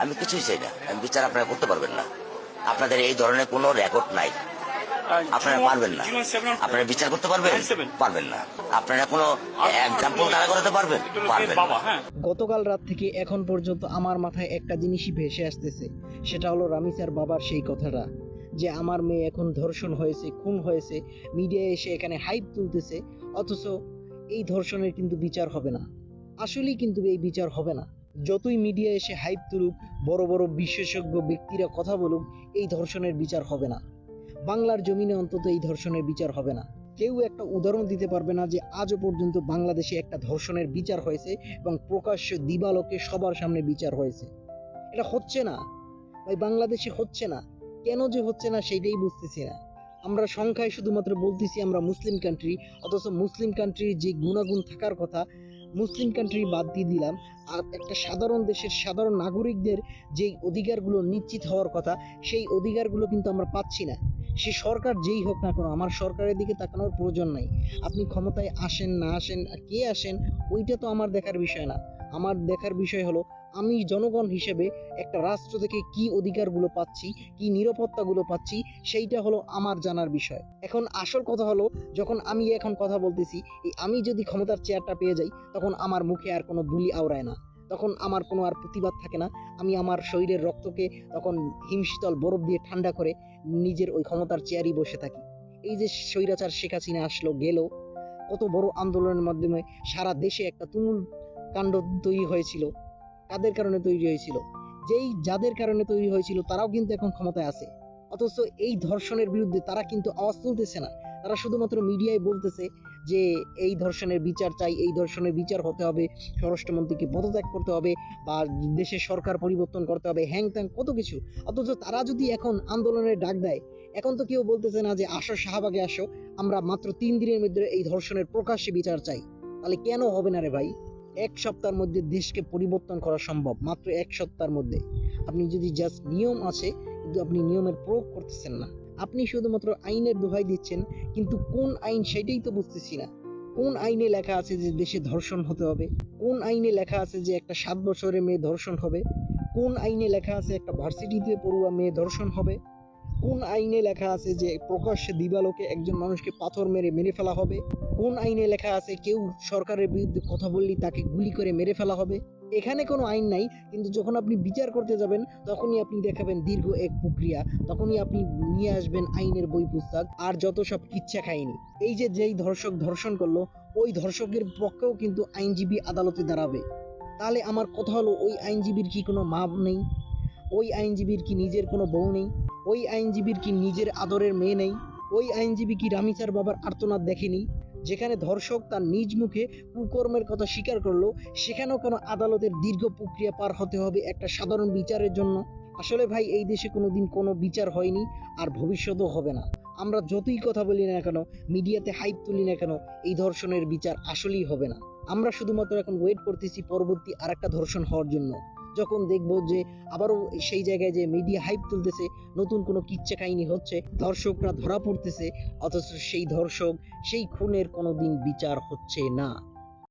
আমি কিছুই চাই না, আমি বিচার আপনারা করতে পারবেন না। আপনাদের এই ধরনের কোনো রেকর্ড নাই, আপনারা পারবেন না। আপনারা বিচার করতে পারবেন পারবেন না। আপনারা কোনো এক্সাম্পল দাঁড়া করাতে পারবেন পারবেন না। গতকাল রাত থেকে এখন পর্যন্ত আমার মাথায় একটা জিনিসই ভেসে আসতেছে, সেটা হলো রামিসার বাবার সেই কথাটা, যে আমার মেয়ে এখন ধর্ষণ হয়েছে, খুন হয়েছে, মিডিয়ায় এসে এখানে হাইপ তুলতেছে, অথচ এই ধর্ষণের কিন্তু বিচার হবে না। আসলেই কিন্তু এই বিচার হবে না। যতই মিডিয়া এসে হাইপ তুলুক, বড় বড় বিশেষজ্ঞ ব্যক্তিরা কথা বলুক, এই ধর্ষণের বিচার হবে না। বাংলার জমিনে অন্তত এই ধর্ষণের বিচার হবে না। কেউ একটা উদাহরণ দিতে পারবে না যে আজও পর্যন্ত বাংলাদেশে একটা ধর্ষণের বিচার হয়েছে এবং প্রকাশ্য দিবালোকে সবার সামনে বিচার হয়েছে। এটা হচ্ছে না ভাই, বাংলাদেশে হচ্ছে না। কেন যে হচ্ছে না সেটাই বুঝতেছি না। আমরা সংখ্যায় শুধুমাত্র বলতেছি আমরা মুসলিম কান্ট্রি, অথচ মুসলিম কান্ট্রির যে গুণাগুণ থাকার কথা, মুসলিম কান্ট্রি বাদ দিয়ে দিলাম, আর একটা সাধারণ দেশের সাধারণ নাগরিকদের যে অধিকারগুলো নিশ্চিত হওয়ার কথা, সেই অধিকারগুলো কিন্তু আমরা পাচ্ছি না। সে সরকার যেই হোক না কেন, আমার সরকারের দিকে তাকানোর প্রয়োজন নাই। আপনি ক্ষমতায় আসেন না আসেন, আর কে আসেন, ওইটা তো আমার দেখার বিষয় না। আমার দেখার বিষয় হলো আমি জনগণ হিসেবে একটা রাষ্ট্র থেকে কি অধিকারগুলো পাচ্ছি, কি নিরাপত্তাগুলো পাচ্ছি, সেইটা হলো আমার জানার বিষয়। এখন আসল কথা হলো, যখন আমি এখন কথা বলতেছি, এই আমি যদি ক্ষমতার চেয়ারটা পেয়ে যাই, তখন আমার মুখে আর কোনো বুলি আওড়ায় না, তখন আমার কোনো আর প্রতিবাদ থাকে না। আমি আমার শরীরের রক্তকে তখন হিমশীতল বরফ দিয়ে ঠান্ডা করে নিজের ওই ক্ষমতার চেয়ারই বসে থাকি। এই যে স্বৈরাচার শেখ হাসিনা আসলো গেল, কত বড় আন্দোলনের মাধ্যমে সারা দেশে একটা তুমুল কাণ্ড তৈরি হয়েছিল। কাদের কারণে তৈরি হয়েছিল? যাদের কারণে তৈরি হয়েছিল তারাও কিন্তু এখন ক্ষমতায় আছে, অথচ এই ধর্ষণের বিরুদ্ধে তারা কিন্তু আওয়াজ তুলতেছে না। তারা শুধুমাত্র মিডিয়ায় বলতেছে যে এই ধর্ষণের বিচার চাই, এই ধর্ষণের বিচার হতে হবে, স্বরাষ্ট্রমন্ত্রীকে পদত্যাগ করতে হবে, বা দেশের সরকার পরিবর্তন করতে হবে, হ্যাং ত্যাং কত কিছু। অথচ তারা যদি এখন আন্দোলনের ডাক দেয়, এখন তো কেউ বলতেছে না যে আসো শাহবাগে আসো, আমরা মাত্র 3 দিনের মধ্যে এই ধর্ষণের প্রকাশ্যে বিচার চাই। তাহলে কেন হবে না রে ভাই? এক সপ্তাহের মধ্যে দেশকে পরিবর্তন করা সম্ভব, মাত্র এক সপ্তাহের মধ্যে। আপনি যদি জাস্ট নিয়ম আছে, কিন্তু আপনি নিয়মের প্রয়োগ করতেছেন না। আপনি শুধুমাত্র আইনের দোহাই দিচ্ছেন, কিন্তু কোন আইন সেটাই তো বুঝতেছি না। কোন আইনে লেখা আছে যে দেশে ধর্ষণ হতে হবে? কোন আইনে লেখা আছে যে একটা 7 বছরের মেয়ে ধর্ষণ হবে? কোন আইনে লেখা আছে একটা ভার্সিটিতে পড়ুয়া মেয়ে ধর্ষণ হবে? কোন আইনে লেখা আছে যে প্রকাশ্যে দিবালোকে একজন মানুষকে পাথর মেরে মেরে ফেলা হবে? কোন আইনে লেখা আছে কেউ সরকারের বিরুদ্ধে কথা বললেই তাকে গুলি করে মেরে ফেলা হবে? এখানে কোনো আইন নাই, কিন্তু যখন আপনি বিচার করতে যাবেন তখনই আপনি দেখাবেন দীর্ঘ এক প্রক্রিয়া, তখনই আপনি নিয়ে আসবেন আইনের বই পুস্তক আর যত সব কিচ্ছা কাহিনী। এই যে যেই ধর্ষক ধর্ষণ করলো, ওই ধর্ষকের পক্ষেও কিন্তু আইনজীবী আদালতে দাঁড়াবে। তাহলে আমার কথা হলো, ওই আইনজীবীর কি কোনো মা নেই? ওই আইনজীবীর কি নিজের কোনো বউ নেই? ওই আইনজীবীর কি নিজের আদরের মেয়ে নেই? ওই আইনজীবী কি রামিসার বাবার আর্তনাদ দেখেনি? যেখানে ধর্ষক তার নিজ মুখে কুকর্মের কথা স্বীকার করলো, সেখানেও কেন আদালতের দীর্ঘ প্রক্রিয়া পার হতে হবে একটা সাধারণ বিচারের জন্য? আসলে ভাই, এই দেশে কোনোদিন কোনো বিচার হয়নি, আর ভবিষ্যতেও হবে না। আমরা যতই কথা বলি না কেন, মিডিয়াতে হাইপ তুলি না কেন, এই ধর্ষণের বিচার আসলেই হবে না। আমরা শুধুমাত্র এখন ওয়েট করতেছি পরবর্তী আরেকটা ধর্ষণ হওয়ার জন্য, যখন দেখবো যে আবারও সেই জায়গায় যে মিডিয়া হাইপ তুলতেছে, নতুন কোনো কিচ্ছা কাহিনী হচ্ছে, ধর্ষকরা ধরা পড়তেছে, অথচ সেই ধর্ষক সেই খুনের কোনোদিন বিচার হচ্ছে না।